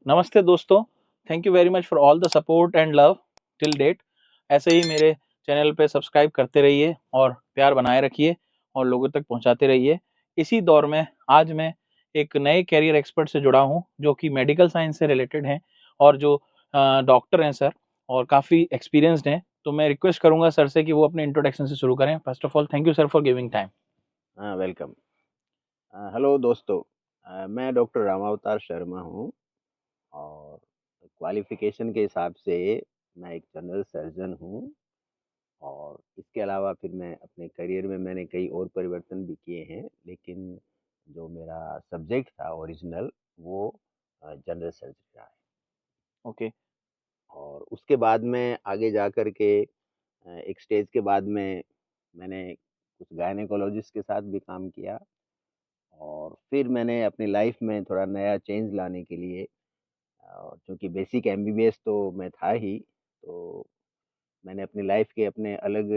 नमस्ते दोस्तों, thank you very much for all the support and love till date. ऐसे ही मेरे चैनल पे सब्सक्राइब करते रहिए और प्यार बनाए रखिए और लोगों तक पहुंचाते रहिए। इसी दौर में आज मैं एक नए करियर एक्सपर्ट से जुड़ा हूं जो कि मेडिकल साइंस से रिलेटेड हैं और जो डॉक्टर हैं सर और काफ़ी एक्सपीरियंस्ड हैं। तो मैं रिक्वेस्ट करूंगा सर से कि वो अपने इंट्रोडक्शन से शुरू करें। First of all thank you sir for giving time. हाँ, वेलकम। हेलो दोस्तों। मैं डॉक्टर रामावतार शर्मा हूँ और क्वालिफ़िकेशन के हिसाब से मैं एक जनरल सर्जन हूँ। और इसके अलावा फिर मैं अपने करियर में मैंने कई और परिवर्तन भी किए हैं, लेकिन जो मेरा सब्जेक्ट था ओरिजिनल वो जनरल सर्जरी रहा है। ओके। और उसके बाद में आगे जा कर के एक स्टेज के बाद में मैंने कुछ गायनेकोलॉजिस्ट के साथ भी काम किया। और फिर मैंने अपनी लाइफ में थोड़ा नया चेंज लाने के लिए, चूँकि बेसिक एमबीबीएस तो मैं था ही, तो मैंने अपनी लाइफ के अपने अलग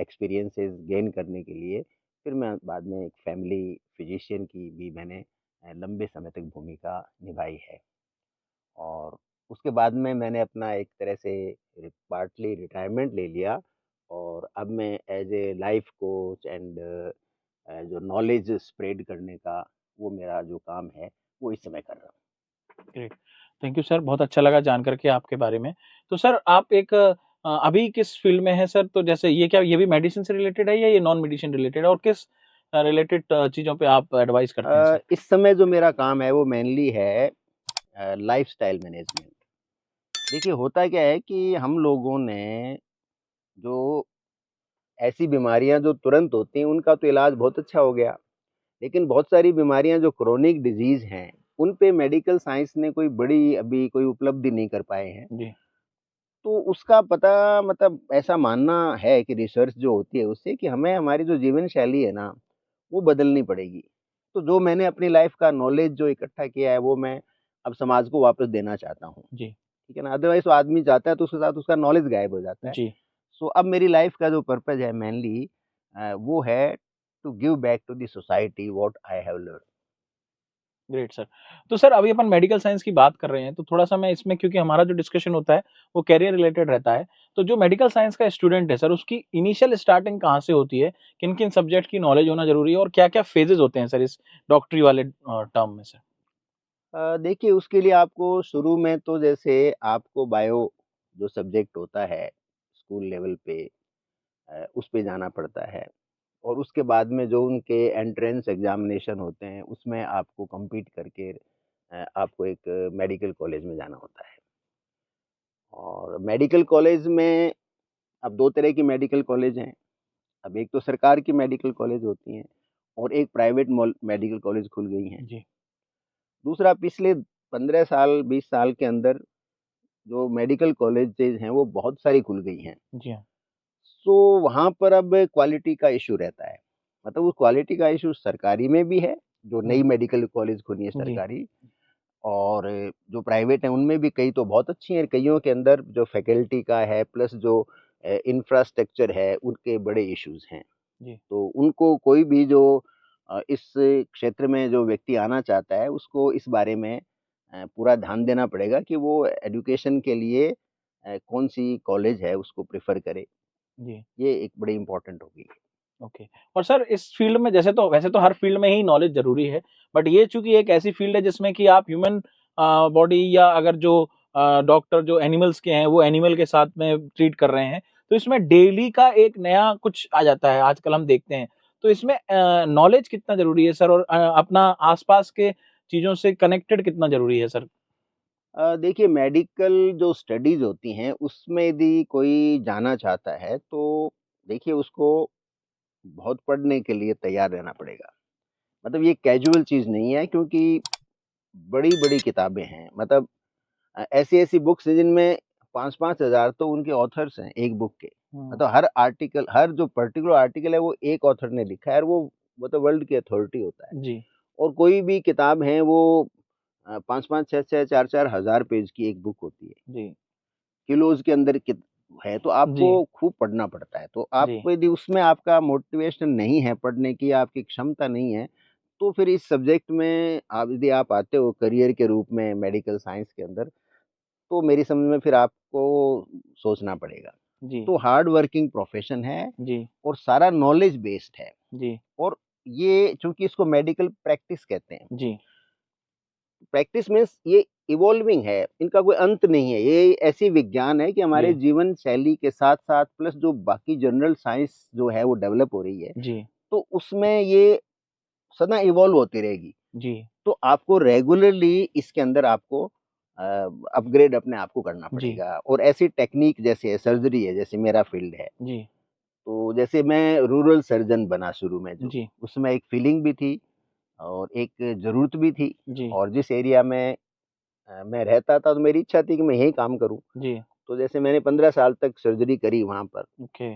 एक्सपीरियंसेस गेन करने के लिए फिर मैं बाद में एक फैमिली फिजिशियन की भी मैंने लंबे समय तक भूमिका निभाई है। और उसके बाद में मैंने अपना एक तरह से पार्टली रिटायरमेंट ले लिया और अब मैं as a life coach and जो नॉलेज स्प्रेड करने का वो मेरा जो काम है वो इस समय कर रहा हूँ। ग्रेट। थैंक यू सर, बहुत अच्छा लगा जान करके आपके बारे में। तो सर आप एक अभी किस फील्ड में हैं सर? तो जैसे ये क्या ये भी मेडिसिन से रिलेटेड है या ये नॉन मेडिसिन रिलेटेड है और किस रिलेटेड चीज़ों पे आप एडवाइस करते हैं सर? इस समय जो मेरा काम है वो मेनली है लाइफस्टाइल मैनेजमेंट। देखिए होता क्या है कि हम लोगों ने जो ऐसी बीमारियां जो तुरंत होती हैं उनका तो इलाज बहुत अच्छा हो गया, लेकिन बहुत सारी बीमारियां जो क्रोनिक डिजीज हैं उन पे मेडिकल साइंस ने कोई बड़ी अभी कोई उपलब्धि नहीं कर पाए हैं। जी। तो उसका पता मतलब ऐसा मानना है कि रिसर्च जो होती है उससे कि हमें हमारी जो जीवन शैली है ना वो बदलनी पड़ेगी। तो जो मैंने अपनी लाइफ का नॉलेज जो इकट्ठा किया है वो मैं अब समाज को वापस देना चाहता हूँ। जी। ठीक है ना? अदरवाइज़ तो आदमी जाता है तो उसके साथ उसका नॉलेज गायब हो जाता है। जी। सो अब मेरी लाइफ का जो पर्पज़ है मेनली वो है to give back to the society what I have learned. Great sir. तो सर अभी अपन मेडिकल साइंस की बात कर रहे हैं तो थोड़ा-सा मैं इसमें क्योंकि हमारा जो डिस्कशन होता है वो करियर रिलेटेड रहता है। तो जो मेडिकल साइंस का स्टूडेंट है सर उसकी इनिशियल स्टार्टिंग कहाँ से होती है? किन-किन सब्जेक्ट की नॉलेज होना ज़रूरी है और क्या-क्या फेजेज़ होते हैं सर इस डॉक्टरी वाले टर्म में सर? देखिए उसके लिए आपको शुरू में तो जैसे आपको बायो जो सब्जेक्ट होता है स्कूल लेवल पे उस पे जाना पड़ता है। और उसके बाद में जो उनके एंट्रेंस एग्जामिनेशन होते हैं उसमें आपको compete करके आपको एक मेडिकल कॉलेज में जाना होता है। और मेडिकल कॉलेज में अब 2 तरह की मेडिकल कॉलेज हैं। अब एक तो सरकार की मेडिकल कॉलेज होती हैं और एक प्राइवेट मॉल मेडिकल कॉलेज खुल गई हैं। जी। दूसरा पिछले 15 साल 20 साल के अंदर जो मेडिकल कॉलेजेज़ हैं वो बहुत सारी खुल गई हैं। जी हाँ। सो वहाँ पर अब क्वालिटी का इश्यू रहता है। मतलब उस क्वालिटी का इश्यू सरकारी में भी है, जो नई हुँ। मेडिकल कॉलेज खुली है जी। सरकारी। और जो प्राइवेट हैं उनमें भी कई तो बहुत अच्छी हैं, कइयों के अंदर जो फैकल्टी का है प्लस जो इंफ्रास्ट्रक्चर है उनके बड़े इश्यूज़ हैं। जी। तो उनको कोई भी जो इस क्षेत्र में जो व्यक्ति आना चाहता है उसको इस बारे में पूरा ध्यान देना पड़ेगा कि वो एजुकेशन के लिए कौन-सी कॉलेज है उसको प्रेफ़र करे। जी। ये एक बड़ी इम्पोर्टेंट होगी। ओके। और सर इस फील्ड में जैसे तो वैसे तो हर फील्ड में ही नॉलेज ज़रूरी है, बट ये चूँकि एक ऐसी फील्ड है जिसमें कि आप ह्यूमन बॉडी या अगर जो डॉक्टर जो एनिमल्स के हैं, वो एनिमल के साथ में ट्रीट कर रहे हैं, तो इसमें डेली का एक नया कुछ आ जाता है, आजकल हम देखते हैं। तो इसमें नॉलेज कितना ज़रूरी है सर और अपना आस-पास के चीज़ों से कनेक्टेड कितना ज़रूरी है सर? देखिए मेडिकल जो स्टडीज़ होती हैं उसमें यदि कोई जाना चाहता है तो देखिए उसको बहुत पढ़ने के लिए तैयार रहना पड़ेगा। मतलब ये कैजुअल चीज़ नहीं है क्योंकि बड़ी-बड़ी किताबें हैं। मतलब ऐसी-ऐसी बुक्स हैं जिनमें 5-5 हज़ार तो उनके ऑथर्स हैं एक बुक के। हुँ। मतलब हर आर्टिकल हर जो पर्टिकुलर आर्टिकल है वो एक ऑथर ने लिखा है और वो मतलब वर्ल्ड की अथॉरिटी होता है। जी। और कोई भी किताब है वो 5-5 6-6 4-4 हज़ार पेज की एक बुक होती है। जी। किलोज़ के अंदर कित है तो आपको जी। खूब पढ़ना पड़ता है। तो जी। आप यदि उसमें आपका मोटिवेशन नहीं है पढ़ने की, आपकी क्षमता नहीं है, तो फिर इस सब्जेक्ट में आप यदि आप आते हो करियर के रूप में मेडिकल साइंस के अंदर, तो मेरी समझ में फिर आपको सोचना पड़ेगा। जी, तो हार्ड वर्किंग प्रोफ़ेशन है जी, और सारा नॉलेज बेस्ड है, जी, और ये चूँकि इसको मेडिकल प्रैक्टिस कहते हैं। जी, प्रैक्टिस मीन्स ये इवॉल्विंग है, इनका कोई अंत नहीं है। ये ऐसी विज्ञान है कि हमारे जी, जीवन शैली के साथ-साथ प्लस जो बाकी जनरल साइंस जो है वो डेवलप हो रही है, जी, तो उसमें ये सदा इवॉल्व होती रहेगी। जी, तो आपको रेगुलरली इसके अंदर आपको अ, अपग्रेड अपने आप को करना जी, पड़ेगा, और ऐसी टेक्नीक जैसे सर्जरी है, जैसे मेरा फील्ड है, जी, तो जैसे मैं रूरल सर्जन बना शुरू में, जो जी, उसमें एक फीलिंग भी थी और एक ज़रूरत भी थी, जी, और जिस एरिया में मैं रहता था, तो मेरी इच्छा थी कि मैं यहीं काम करूँ। जी, तो जैसे मैंने 15 साल तक सर्जरी करी वहाँ पर। ओके,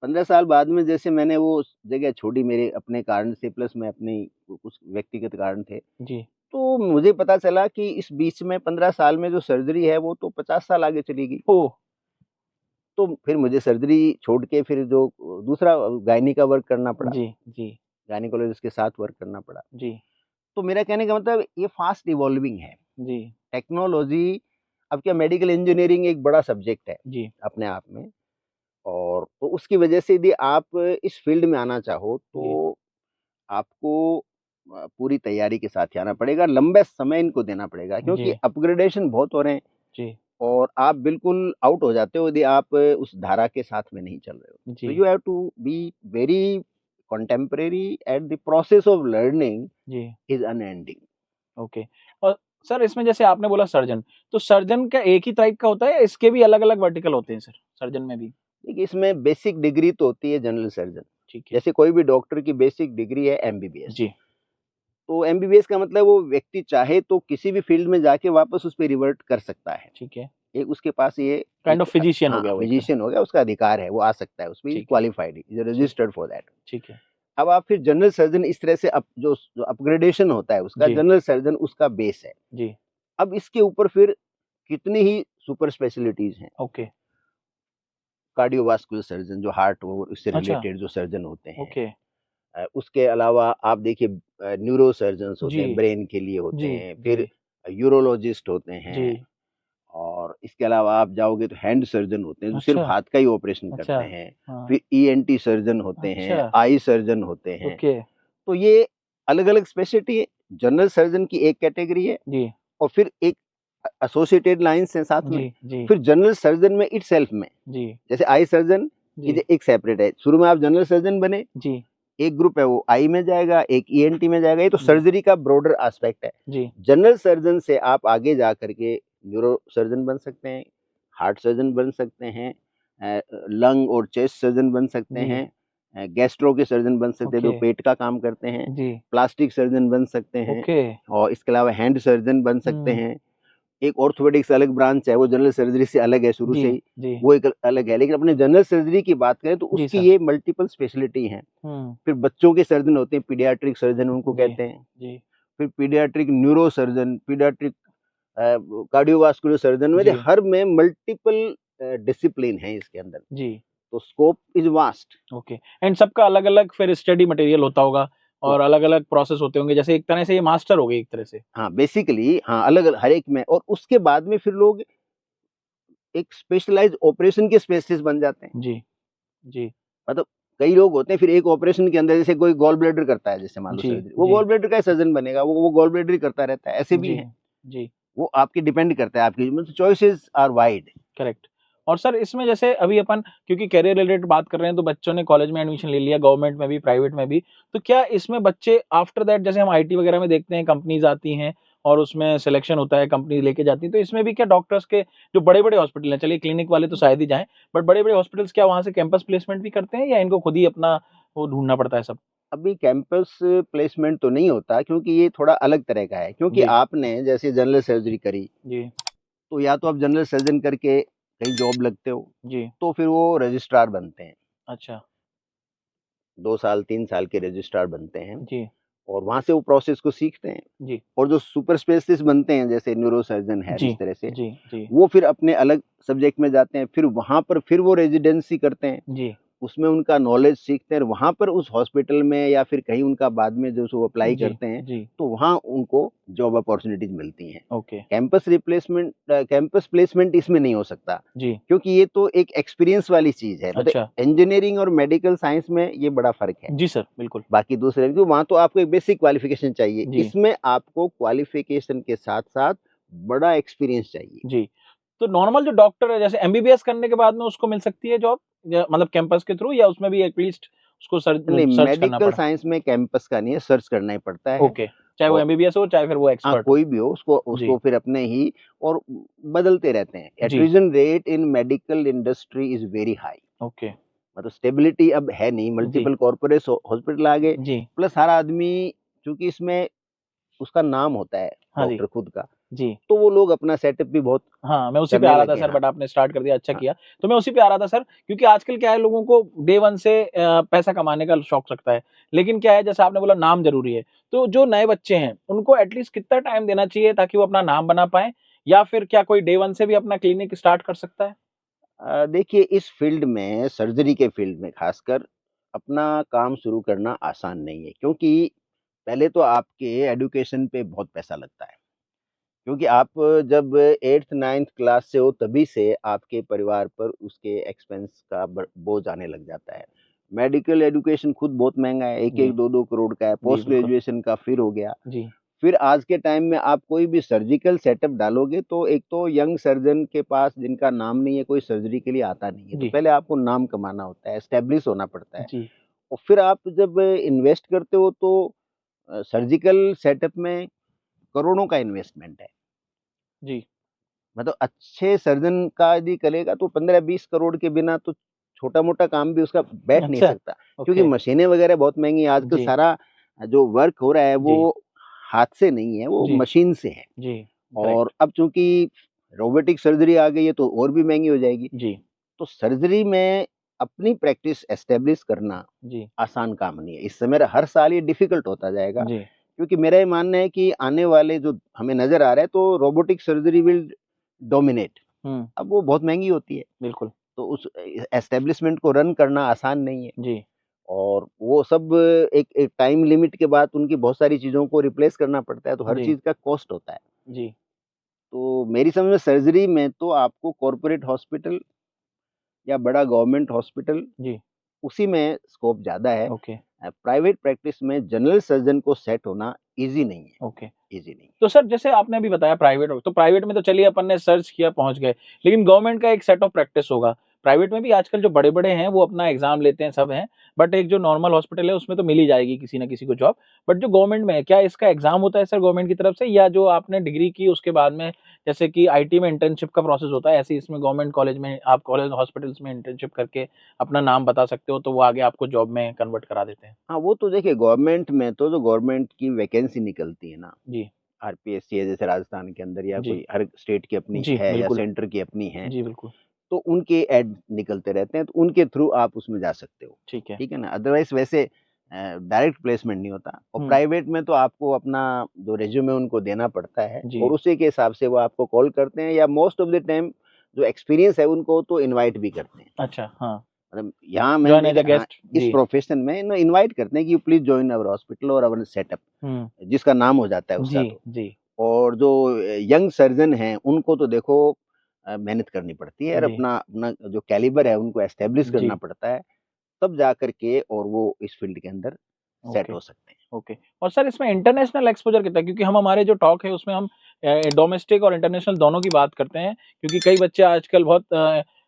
15 साल बाद में जैसे मैंने वो जगह छोड़ी मेरे अपने कारण से, प्लस मैं अपनी कुछ व्यक्तिगत कारण थे। जी, तो मुझे पता चला कि इस बीच में 15 साल में जो सर्जरी है वो तो 50 साल आगे चली गई। ओह! तो फिर मुझे सर्जरी छोड़ के फिर जो दूसरा गायनी का वर्क करना पड़ा, जी, जी, गायनेकोलॉजिस्ट के साथ वर्क करना पड़ा। जी, तो मेरा कहने का मतलब ये फास्ट इवॉल्विंग है। जी, टेक्नोलॉजी, अब क्या मेडिकल इंजीनियरिंग एक बड़ा सब्जेक्ट है जी, अपने आप में, और तो उसकी वजह से यदि आप इस फील्ड में आना चाहो, जी, तो आपको पूरी तैयारी के साथ ही आना पड़ेगा, लंबे समय इनको देना पड़ेगा, क्योंकि जी, अपग्रेडेशन बहुत हो रहे हैं, जी, और आप बिल्कुल आउट हो जाते हो यदि आप उस धारा के साथ में नहीं चल रहे हो। तो जी, you have to be very contemporary and the process of learning जी, इज़ अनएंडिंग। ओके। और सर इसमें जैसे आपने बोला सर्जन, तो सर्जन क्या एक ही टाइप का होता है या इसके भी अलग-अलग वर्टिकल होते हैं सर, सर्जन में भी? देखिए, इसमें बेसिक डिग्री तो होती है जनरल सर्जन। ठीक है। जैसे कोई भी डॉक्टर की बेसिक डिग्री है एमबीबीएस। जी, तो एमबीबीएस का मतलब वो व्यक्ति चाहे तो किसी भी फील्ड में जाके वापस उस पे रिवर्ट कर सकता है। ठीक है। एक उसके पास ये काइंड एक ऑफ फिजिशियन हो हाँ, गया वो एक तरह। फिजिशियन हो गया, उसका अधिकार है, वो आ सकता है, उसमें ही ठीक है, क्वालिफाइड है, इज़ ठीक, रजिस्टर्ड फॉर दैट। ठीक है। अब आप फिर जनरल सर्जन इस तरह से जो अपग्रेडेशन होता है उसका, जी, जनरल सर्जन उसका बेस है। जी, अब इसके ऊपर फिर कितनी ही सुपर स्पेशलिटीज़ हैं। ओके। कार्डियोवास्कुलर सर्जन जो हार्ट और उससे अच्छा, रिलेटेड जो सर्जन होते हैं। ओके। उसके अलावा आप देखिए न्यूरो सर्जन्स होते जी, हैं, ब्रेन के लिए होते जी, हैं, जी, फिर यूरोलॉजिस्ट होते जी। हैं, और इसके अलावा आप जाओगे तो हैंड सर्जन होते हैं, जो सिर्फ़ अच्छा, हाथ का ही ऑपरेशन अच्छा, करते हैं। हाँ, फिर ईएनटी सर्जन होते अच्छा, हैं, आई सर्जन होते हैं। ओके। तो ये अलग-अलग स्पेशलिटी है। जनरल सर्जन की एक कैटेगरी है, जी, और फिर एक एसोसिएटेड लाइन्स हैं साथ में। जी, जी, फिर जनरल सर्जन में इटसेल्फ में, जी, जैसे आई सर्जन जी, एक सेपरेट है। शुरू में आप जनरल सर्जन बने, जी, एक ग्रुप है वो आई में जाएगा, एक ईएनटी में जाएगा, ये तो जी, सर्जरी का ब्रॉडर एस्पेक्ट है। जी, जनरल सर्जन से आप आगे जा कर के न्यूरो सर्जन बन सकते हैं, हार्ट सर्जन बन सकते हैं, लंग और चेस्ट सर्जन बन सकते जी, हैं, गैस्ट्रो के सर्जन बन सकते हैं, जो ओके, पेट का काम करते हैं, जी, प्लास्टिक सर्जन बन सकते हैं, ओके। और इसके अलावा हैंड सर्जन बन सकते हुँ, हैं। एक ऑर्थोपेडिक्स अलग ब्रांच है, वो जनरल सर्जरी से अलग है शुरू जी, से ही, जी, वो एक अलग है। लेकिन अपने जनरल सर्जरी की बात करें तो जी उसकी सर। ये मल्टीपल स्पेशलिटी हैं। हुँ, फिर बच्चों के सर्जन होते हैं, पीडियाट्रिक सर्जन उनको जी, कहते हैं। जी, फिर paediatric neuro surgeon, paediatric cardiovascular surgeon में, जी, हर में मल्टीपल डिसिप्लिन है इसके अंदर। जी, तो scope is vast. Okay. And सबका अलग-अलग फिर स्टडी मटेरियल होता होगा और अलग-अलग प्रोसेस होते होंगे, जैसे एक तरह से ये मास्टर हो गए एक तरह से। हाँ, बेसिकली हाँ, अलग-अलग हर एक में, और उसके बाद में फिर लोग एक स्पेशलाइज़्ड ऑपरेशन के स्पेशलिस्ट बन जाते हैं। जी, जी, मतलब कई लोग होते हैं फिर एक ऑपरेशन के अंदर, जैसे कोई गॉल ब्लैडर करता है, जैसे मान लो जी, सर्जरी, वो जी, गॉल ब्लैडर का सर्जन बनेगा, वो गॉल ब्लैडर ही करता रहता है, ऐसे भी जी, हैं। जी। वो आपकी डिपेंड करता है, आपकी मतलब चॉइसेस आर वाइड। करेक्ट। और सर इसमें जैसे अभी अपन क्योंकि करियर रिलेटेड बात कर रहे हैं तो बच्चों ने कॉलेज में एडमिशन ले लिया गवर्नमेंट में भी प्राइवेट में भी, तो क्या इसमें बच्चे आफ्टर दैट जैसे हम आईटी वगैरह में देखते हैं कंपनीज आती हैं और उसमें सिलेक्शन होता है कंपनी लेके जाती है, तो इसमें भी क्या डॉक्टर्स के जो बड़े-बड़े हॉस्पिटल हैं, चलिए क्लिनिक वाले तो शायद ही जाएँ, बट बड़े-बड़े हॉस्पिटल्स क्या वहाँ से कैंपस प्लेसमेंट भी करते हैं या इनको खुद ही अपना वो ढूँढना पड़ता है सब? अभी कैंपस प्लेसमेंट तो नहीं होता, क्योंकि ये थोड़ा अलग तरह का है, क्योंकि जी, आपने जैसे जनरल सर्जरी करी, जी, तो या तो आप जनरल सर्जन करके कहीं जॉब लगते हो, जी। तो फिर वो रजिस्ट्रार बनते हैं। अच्छा। 2 साल 3 साल के रजिस्ट्रार बनते हैं, जी, और वहाँ से वो प्रोसेस को सीखते हैं। जी, और जो सुपर स्पेशलिस्ट बनते हैं, जैसे न्यूरो सर्जन है, जी, इस तरह से, जी, जी, वो फिर अपने अलग सब्जेक्ट में जाते हैं, फिर वहाँ पर फिर वो रेज़िडेंसी करते हैं, जी, उसमें उनका नॉलेज सीखते हैं, वहाँ पर उस हॉस्पिटल में या फिर कहीं उनका बाद में जो सो अप्लाई जी, करते हैं, जी, तो वहाँ उनको जॉब अपॉर्च्युनिटीज़ मिलती हैं। ओके, कैंपस प्लेसमेंट इसमें नहीं हो सकता, जी, क्योंकि ये तो एक एक्सपीरियंस वाली चीज़ है। मतलब अच्छा, इंजीनियरिंग और मेडिकल साइंस में ये बड़ा फ़र्क है। जी सर, बिल्कुल, बाकी दूसरे, क्योंकि वहाँ तो आपको एक बेसिक क्वालिफ़िकेशन चाहिए, जी, इसमें आपको क्वालिफ़िकेशन के साथ-साथ बड़ा एक्सपीरियंस चाहिए। जी। तो नॉर्मल जो डॉक्टर है जैसे एमबीबीएस करने के बाद में उसको मिल सकती है जॉब? या मतलब कैंपस के थ्रू या उसमें भी एटलीस्ट उसको नहीं, सर्च करना मेडिकल पड़ा? साइंस में कैंपस का नहीं है, सर्च करना ही पड़ता है। ओके, चाहे वो और एमबीबीएस हो, चाहे फिर वो हाँ, एक्सपर्ट हो। कोई भी हो, उसको जी, उसको फिर अपने ही और बदलते रहते हैं। जी, attrition rate in medical industry is very high. Okay, मतलब स्टेबिलिटी अब है नहीं, जी, मल्टीपल कॉर्पोरेट हॉस्पिटल आ गए, जी, प्लस हर आदमी, चूँकि इसमें उसका नाम होता है, हाँ जी, डॉक्टर खुद का, जी। तो वो लोग अपना सेटअप भी बहुत हाँ, मैं उसी पे करने आ रहा था लगे हैं। सर हाँ, बट आपने स्टार्ट कर दिया, अच्छा हाँ। किया। तो मैं उसी पे आ रहा था सर क्योंकि आजकल क्या है लोगों को डे 1 से पैसा कमाने का शौक लगता है। लेकिन क्या है जैसे आपने बोला नाम ज़रूरी है। तो जो नए बच्चे हैं, उनको एटलीस्ट कितना टाइम देना चाहिए ताकि वो अपना नाम बना पाएँ? या फिर क्या कोई डे 1 से भी अपना क्लिनिक स्टार्ट कर सकता है? देखिए, इस फ़ील्ड में, सर्जरी के फ़ील्ड में ख़ासकर अपना काम शुरू करना आसान नहीं है, क्योंकि पहले तो आपके एजुकेशन पे बहुत पैसा लगता है। क्योंकि आप जब 8th-9th क्लास से हो, तभी से आपके परिवार पर उसके एक्सपेंस का बोझ आने लग जाता है। मेडिकल एजुकेशन खुद बहुत महँगा है, 1-1, जी, 2-2 करोड़ का है, जी पोस्ट बिल्कुल। ग्रेजुएशन का फिर हो गया। जी, फिर आज के टाइम में आप कोई भी सर्जिकल सेटअप डालोगे, तो एक तो यंग सर्जन के पास जिनका नाम नहीं है, कोई सर्जरी के लिए आता नहीं है, तो जी, पहले आपको नाम कमाना होता है, एस्टेब्लिश होना पड़ता है। जी, और फिर आप जब इन्वेस्ट करते हो, तो सर्जिकल सेटअप में करोड़ों का इन्वेस्टमेंट है। जी। मतलब अच्छे सर्जन का यदि करेगा, तो 15-20 करोड़ के बिना तो छोटा-मोटा काम भी उसका बैठ नहीं अच्छा, सकता। क्योंकि ओके। मशीनें वगैरह बहुत महँगी हैं, आजकल जी, सारा जो वर्क हो रहा है वो जी, हाथ से नहीं है, वो जी, मशीन से है। जी, और करेक्ट। अब चूँकि रोबोटिक सर्जरी आ गई है, तो और भी महँगी हो जाएगी। जी, तो सर्जरी में अपनी प्रैक्टिस एस्टेब्लिश करना जी, आसान काम नहीं है। इस समय हर साल ये डिफ़िकल्ट होता जाएगा, जी। क्योंकि मेरा ये मानना है कि आने वाले जो हमें नज़र आ रहा है, तो रोबोटिक सर्जरी विल डोमिनेट। हुँ, अब वो बहुत महँगी होती है, बिल्कुल। तो उस एस्टेब्लिशमेंट को रन करना आसान नहीं है। जी, और वो सब एक एक टाइम लिमिट के बाद उनकी बहुत सारी चीज़ों को रिप्लेस करना पड़ता है, तो हर जी, चीज़ का कॉस्ट होता है। जी, तो मेरी समझ में सर्जरी में तो आपको कॉर्पोरेट हॉस्पिटल या बड़ा गवर्नमेंट हॉस्पिटल, जी, उसी में स्कोप ज़्यादा है। ओके, प्राइवेट प्रैक्टिस में जनरल सर्जन को सेट होना ईज़ी नहीं है, ओके। ईज़ी नहीं है। तो सर जैसे आपने अभी बताया प्राइवेट हो, तो प्राइवेट में तो चलिए अपन ने सर्च किया पहुँच गए, लेकिन गवर्नमेंट का एक सेट ऑफ प्रैक्टिस होगा। प्राइवेट में भी आजकल जो बड़े-बड़े हैं वो अपना एग्ज़ाम लेते हैं, सब हैं, बट एक जो नॉर्मल हॉस्पिटल है उसमें तो मिल ही जाएगी किसी न किसी को जॉब। बट जो गवर्नमेंट में है, क्या इसका एग्ज़ाम होता है सर गवर्नमेंट की तरफ से या जो आपने डिग्री की उसके बाद में जैसे कि आईटी में इंटर्नशिप का प्रोसेस होता है, ऐसे ही इसमें गवर्नमेंट कॉलेज में आप कॉलेज हॉस्पिटल्स में इंटर्नशिप करके अपना नाम बता सकते हो, तो वो आगे आपको जॉब में कन्वर्ट करा देते हैं? हाँ, वो तो देखिए, गवर्नमेंट में तो जो गवर्नमेंट की वैकेंसी निकलती है ना, जी, आरपीएससी है जैसे राजस्थान के अंदर, या जी, कोई हर स्टेट की अपनी जी, है या बिल्कुल। सेंटर की अपनी है, जी, बिल्कुल। तो उनके ऐड निकलते रहते हैं, तो उनके थ्रू आप उसमें जा सकते हो, ठीक है। ठीक है ना? अदरवाइज़ वैसे डायरेक्ट प्लेसमेंट नहीं होता, और हुँ, प्राइवेट में तो आपको अपना जो रिज़्यूमे उनको देना पड़ता है, और जी। उसी के हिसाब से वो आपको कॉल करते हैं, या मोस्ट ऑफ द टाइम जो एक्सपीरियंस है उनको तो इनवाइट भी करते हैं। अच्छा, हाँ। मतलब यहाँ मैंने जॉइन एज़ अ देखा, हाँ, गेस्ट इस जी। प्रोफ़ेशन में ना इनवाइट करते हैं कि you please join our hospital और अवर सेटअप, हुँ। जिसका नाम हो जाता है जी, उसका तो। जी, और जो यंग सर्जन हैं, उनको तो देखो मेहनत करनी पड़ती है, और जी, अपना अपना जो कैलिबर है उनको एस्टेब्लिश करना जी, पड़ता है, तब जा कर के और वो इस फ़ील्ड के अंदर सेट ओके, हो सकते हैं। ओके। और सर इसमें इंटरनेशनल एक्सपोज़र कितना है? क्योंकि हम हमारे जो टॉक है उसमें हम डोमेस्टिक और इंटरनेशनल दोनों की बात करते हैं, क्योंकि कई बच्चे आजकल बहुत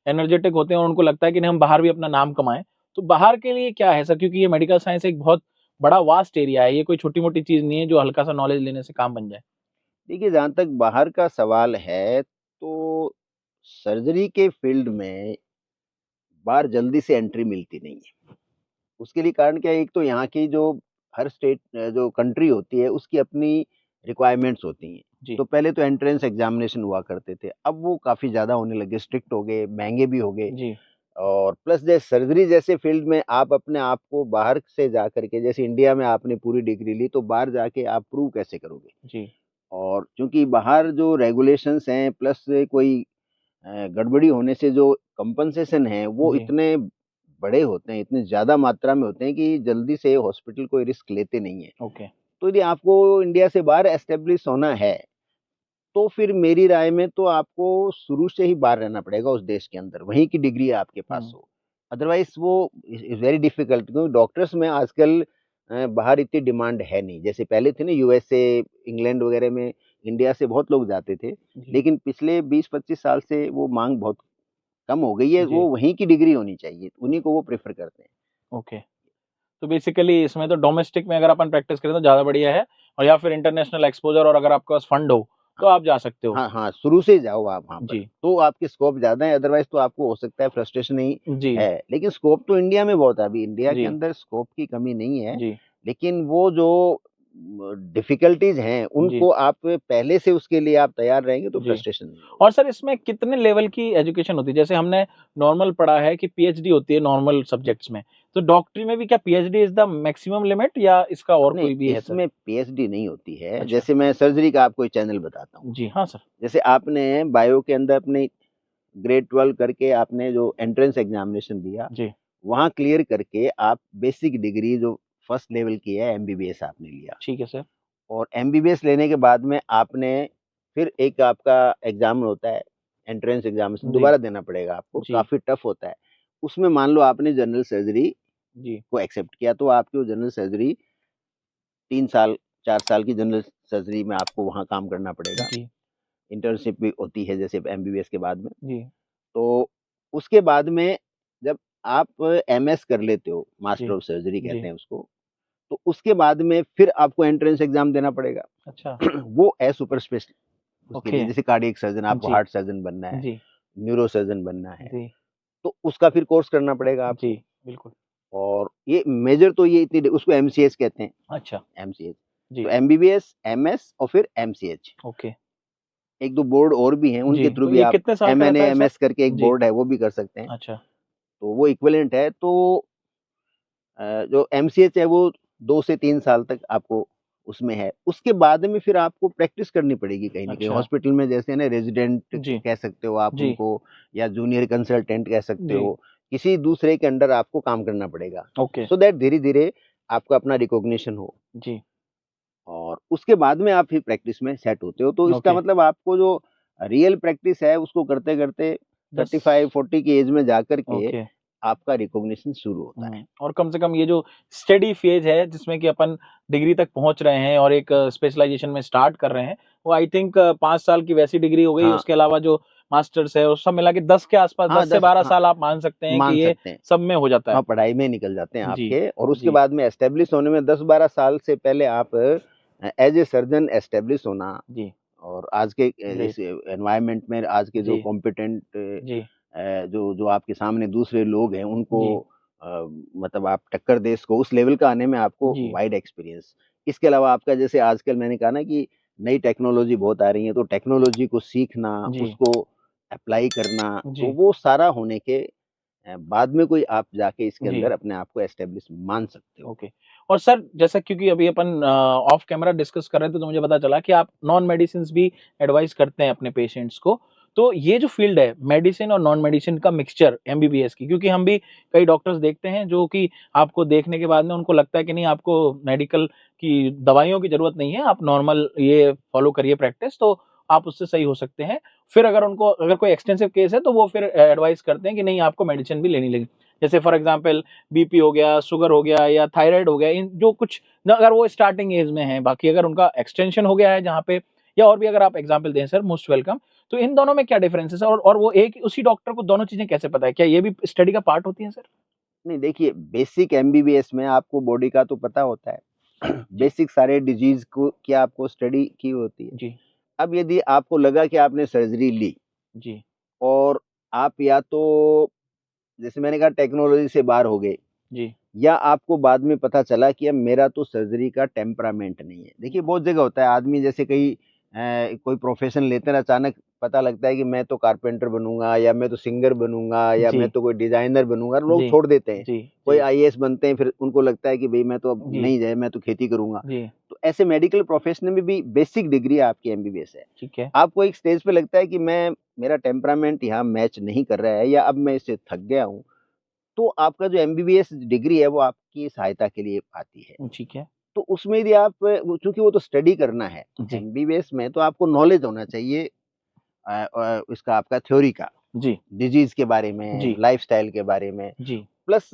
एनर्जेटिक होते हैं और उनको लगता है कि नहीं हम बाहर भी अपना नाम कमाएँ। तो बाहर के लिए क्या है सर? क्योंकि ये मेडिकल साइंस एक बहुत बड़ा वास्ट एरिया है, ये कोई छोटी-मोटी चीज़ नहीं है जो हल्का-सा नॉलेज लेने से काम बन जाए। देखिए, जहाँ तक बाहर का सवाल है, तो सर्जरी के फ़ील्ड में बाहर जल्दी से एंट्री मिलती नहीं है। उसके लिए कारण क्या है, एक तो यहाँ की जो हर स्टेट जो कंट्री होती है, उसकी अपनी रिक्वायरमेंट्स होती हैं। जी, तो पहले तो एंट्रेंस एग्ज़ामिनेशन हुआ करते थे, अब वो काफ़ी ज़्यादा होने लगे, स्ट्रिक्ट हो गए, महँगे भी हो गए। जी, और प्लस जैसे सर्जरी जैसे फ़ील्ड में आप अपने आप को बाहर से जा कर के, जैसे इंडिया में आपने पूरी डिग्री ली, तो बाहर जाके आप प्रूव कैसे करोगे? जी, और चूँकि बाहर जो रेगुलेशंस हैं, प्लस कोई गड़बड़ी होने से जो कंपनसेशन है, वो जी, इतने बड़े होते हैं, इतने ज़्यादा मात्रा में होते हैं कि जल्दी से हॉस्पिटल कोई रिस्क लेते नहीं है। ओके। तो यदि आपको इंडिया से बाहर एस्टेब्लिश होना है, तो फिर मेरी राय में तो आपको शुरू से ही बाहर रहना पड़ेगा उस देश के अंदर, वहीं की डिग्री आपके पास हो। अदरवाइज़ वो इज़ वेरी डिफ़िकल्ट, क्योंकि डॉक्टर्स में आजकल बाहर इतनी डिमांड है नहीं। जैसे पहले थी ना, यूएसए, इंग्लैंड वगैरह में इंडिया से बहुत लोग जाते थे, जी, लेकिन पिछले 20-25 साल से वो माँग बहुत कम हो गई है। जी, वो वहीं की डिग्री होनी चाहिए, उन्हीं को वो प्रेफ़र करते हैं। ओके। तो बेसिकली इसमें तो डोमेस्टिक में अगर अपन प्रैक्टिस करें तो ज़्यादा बढ़िया है, और या फिर इंटरनेशनल एक्सपोज़र और अगर आपके पास फंड हो, तो आप जा सकते हो। हाँ, हाँ, शुरू से जाओ आप वहाँ पर, जी, तो आपके स्कोप ज़्यादा है, अदरवाइज़ तो आपको हो सकता है फ्रस्ट्रेशन ही जी, है। लेकिन स्कोप तो इंडिया में बहुत है, अभी इंडिया के जी, अंदर स्कोप की कमी नहीं है, जी, लेकिन वो जो डिफ़िकल्टीज़ हैं, जी, उनको आप पहले से उसके लिए आप तैयार रहेंगे तो जी। फ्रस्ट्रेशन नहीं होगा। और सर इसमें कितने लेवल की एजुकेशन होती है? जैसे हमने नॉर्मल पढ़ा है कि पीएचडी होती है नॉर्मल सब्जेक्ट्स में, तो डॉक्टरी में भी क्या PhD is the maximum limit या इसका और नहीं, कोई भी है सर? इसमें पीएचडी नहीं होती है। अच्छा, जैसे मैं सर्जरी का आपको एक चैनल बताता हूँ। जी, हाँ सर। जैसे आपने बायो के अंदर अपने ग्रेड 12 करके आपने जो एंट्रेंस एग्ज़ामिनेशन दिया, जी, वहाँ क्लियर करके आप बेसिक डिग्री जो फर्स्ट लेवल की है एमबीबीएस आपने लिया, ठीक है सर। और एमबीबीएस लेने के बाद में आपने फिर एक आपका एग्ज़ाम होता है, एंट्रेंस एग्ज़ामिनेशन जी, दोबारा देना पड़ेगा आपको, जी, काफ़ी टफ होता है। उसमें मान लो आपने जनरल सर्जरी जी, को एक्सेप्ट किया, तो आपकी वो जनरल सर्जरी 3 साल, 4 साल की जनरल सर्जरी में आपको वहाँ काम करना पड़ेगा। जी, इंटर्नशिप भी होती है जैसे एमबीबीएस के बाद में। जी, तो उसके बाद में जब आप एमएस कर लेते हो, जी, मास्टर ऑफ सर्जरी जी, कहते हैं उसको, तो उसके बाद में फिर आपको एंट्रेंस एग्ज़ाम देना पड़ेगा। अच्छा, वो है सुपर स्पेशल उसके ओके, लिए, जैसे कार्डियक सर्जन, आपको जी, हार्ट सर्जन बनना है, जी, न्यूरो सर्जन बनना है, जी, तो उसका फिर कोर्स करना पड़ेगा जी, आपको। बिल्कुल। और ये मेजर तो ये इतनी उसको एमसीएच कहते हैं, अच्छा, एमसीएच। तो जी, एमबीबीएस, एमएस और फिर एमसीएच। ओके, 1-2 बोर्ड और भी हैं, जी, उनके थ्रू तो भी ये आप कितने साल का एमएनए, रहता है सर? एमएस करके एक जी, बोर्ड है, वो भी कर सकते हैं। अच्छा, तो वो इक्विवेलेंट है। तो जो एमसीएच है वो 2 से 3 साल तक आपको उसमें है। उसके बाद में फिर आपको प्रैक्टिस करनी पड़ेगी कहीं न कहीं। अच्छा, हॉस्पिटल में जैसे ना रेज़िडेंट जी, कह सकते हो आप जी, उनको, या जूनियर कंसल्टेंट कह सकते जी, हो। किसी दूसरे के अंडर आपको काम करना पड़ेगा, ओके, सो दैट धीरे-धीरे आपका अपना रिकॉग्निशन हो, जी, और उसके बाद में आप फिर प्रैक्टिस में सेट होते हो। तो इसका ओके, मतलब आपको जो रियल प्रैक्टिस है उसको करते-करते 10 35-40 की एज में जाकर के ओके। आपका रिकॉग्निशन शुरू होता है। और कम से कम ये जो स्टडी फेज़ है जिसमें कि अपन डिग्री तक पहुँच रहे हैं और एक स्पेशलाइज़ेशन में स्टार्ट कर रहे हैं, वो आई थिंक 5 साल की वैसी डिग्री हो गई, हाँ, उसके अलावा जो मास्टर्स है, वो सब मिला के 10 के आस-पास, हाँ 10 से 10 12 हाँ, साल आप मान सकते हैं कि मान ये सकते हैं। सब में हो जाता है। हाँ, पढ़ाई में निकल जाते हैं जी, आपके, और उसके जी, बाद में एस्टेब्लिश होने में 10-12 साल से पहले आप एज़ ए सर्जन एस्टेब्लिश होना, जी, और आज के इस ग्रेट। एनवायरनमेंट में आज के जो जी, कॉम्पिटेंट जी, जो जो आपके सामने दूसरे लोग हैं उनको जी, अ, मतलब आप टक्कर दे सको, उस लेवल का आने में आपको जी, वाइड एक्सपीरियंस। इसके अलावा आपका जैसे आजकल मैंने कहा ना कि नई टेक्नोलॉजी बहुत आ रही है, तो टेक्नोलॉजी को सीखना, जी, उसको अप्लाई करना, तो जी, वो सारा होने के बाद में कोई आप जाके इसके जी। अंदर अपने आप को एस्टेब्लिश मान सकते हो। ओके। और सर जैसा क्योंकि अभी अपन ऑफ कैमरा डिस्कस कर रहे थे तो मुझे पता चला कि आप नॉन मेडिसिन्स भी एडवाइस करते हैं अपने पेशेंट्स को। तो ये जो फ़ील्ड है मेडिसिन और नॉन मेडिसिन का मिक्सचर एमबीबीएस की, क्योंकि हम भी कई डॉक्टर्स देखते हैं जो कि आपको देखने के बाद में उनको लगता है कि नहीं आपको मेडिकल की दवाइयों की ज़रूरत नहीं है, आप नॉर्मल ये फ़ॉलो करिए प्रैक्टिस तो आप उससे सही हो सकते हैं। फिर अगर उनको अगर कोई एक्सटेंसिव केस है तो वो फिर एडवाइस करते हैं कि नहीं आपको मेडिसिन भी लेनी लगी। जैसे फॉर एग्ज़ाम्पल बीपी हो गया, शुगर हो गया या थायराइड हो गया, इन जो कुछ न अगर वो स्टार्टिंग एज में हैं, बाकी अगर उनका एक्सटेंशन हो गया है जहाँ पे या और भी अगर आप एग्ज़ाम्पल दें सर मोस्ट वेलकम। तो इन दोनों में क्या डिफरेंसेस है और वो एक उसी डॉक्टर को दोनों चीज़ें कैसे पता है? क्या ये भी स्टडी का पार्ट होती है सर? नहीं देखिए, बेसिक एमबीबीएस में आपको बॉडी का तो पता होता है। जी, बेसिक सारे डिजीज़ को की आपको स्टडी की होती है। जी, अब यदि आपको लगा कि आपने सर्जरी ली, जी, और आप या तो जैसे मैंने कहा टेक्नोलॉजी से बाहर हो गए, जी, या आपको बाद में पता चला कि अब मेरा तो सर्जरी का टेम्परामेंट नहीं है। देखिए बहुत जगह होता है, आदमी जैसे कई कोई प्रोफ़ेशन लेते हैं, अचानक पता लगता है कि मैं तो कारपेंटर बनूँगा, या मैं तो सिंगर बनूँगा, या मैं जी, तो कोई डिज़ाइनर बनूँगा, लोग जी, छोड़ देते हैं। जी, कोई जी, आईएएस बनते हैं, फिर उनको लगता है कि भई मैं तो अब जी, नहीं है, मैं तो खेती करूँगा। जी, तो ऐसे मेडिकल प्रोफ़ेशन में भी बेसिक डिग्री आपकी एमबीबीएस है। ठीक है। आपको एक स्टेज पे लगता है कि मैं मेरा टेम्परामेंट यहाँ मैच नहीं कर रहा है, या अब मैं इससे थक गया हूँ, तो आपका जो एमबीबीएस डिग्री है वो आपकी सहायता के लिए आती है। ठीक है। तो उसमें यदि आप चूँकि वो तो स्टडी करना है, जी। एमबीबीएस में तो आपको नॉलेज होना चाहिए इसका आपका थ्योरी का, जी, डिजीज़ के बारे में, जी, लाइफ़स्टाइल के बारे में, जी, प्लस